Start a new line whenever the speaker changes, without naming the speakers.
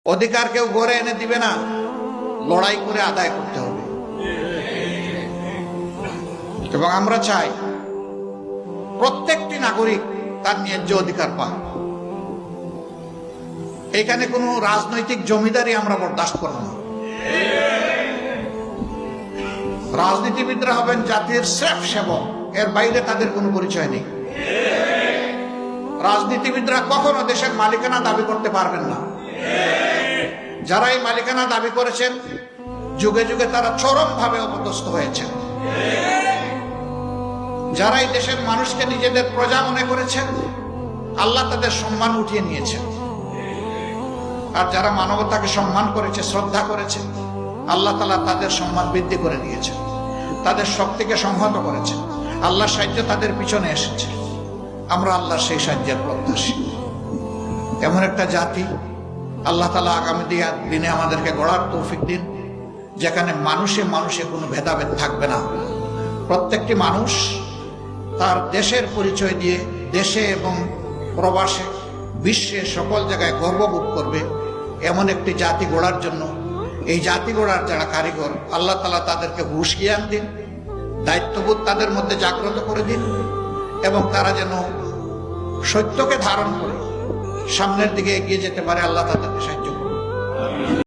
অধিকার কেউ গড়ে এনে দিবে না, লড়াই করে আদায় করতে হবে। এবং আমরা চাই প্রত্যেকটি নাগরিক তার ন্যায্য অধিকার পাক। এখানে কোনো রাজনৈতিক জমিদারি আমরা বরদাস্ত করব না। রাজনীতিবিদরা হবেন জাতির স্রেফ সেবক, এর বাইরে তাদের কোনো পরিচয় নেই। রাজনীতিবিদরা কখনো দেশের মালিকানা দাবি করতে পারবেন না। যারা এই মালিকানা দাবি করেছেন, যুগে যুগে তারা চরমভাবে অপদস্থ হয়েছেন। যারা এই দেশের মানুষকে নিজেদের প্রজা মনে করেছেন, আল্লাহ তাদের সম্মান উঠিয়ে নিয়েছেন। আর যারা মানবতাকে সম্মান করেছে, শ্রদ্ধা করেছে, আল্লাহ তাআলা তাদের সম্মান বৃদ্ধি করে দিয়েছেন, তাদের শক্তিকে সংহত করেছেন। আল্লাহর সাহায্য তাদের পিছনে এসেছে। আমরা আল্লাহর সেই সাহায্যের প্রত্যাশী। এমন একটা জাতি আল্লাহ তাআলা আগামী দিনে আমাদেরকে গড়ার তৌফিক দিন, যেখানে মানুষে মানুষে কোনো ভেদাভেদ থাকবে না। প্রত্যেকটি মানুষ তার দেশের পরিচয় দিয়ে দেশে এবং প্রবাসে, বিশ্বে সকল জায়গায় গর্ববোধ করবে। এমন একটি জাতি গড়ার জন্য, এই জাতি গড়ার যারা কারিগর, আল্লাহ তাআলা তাদেরকে হুঁশ জ্ঞান দিন, দায়িত্ববোধ তাদের মধ্যে জাগ্রত করে দিন, এবং তারা যেন সত্যকে ধারণ করে সামনের দিকে এগিয়ে যেতে পারে। আল্লাহ তাদেরকে সাহায্য করুন।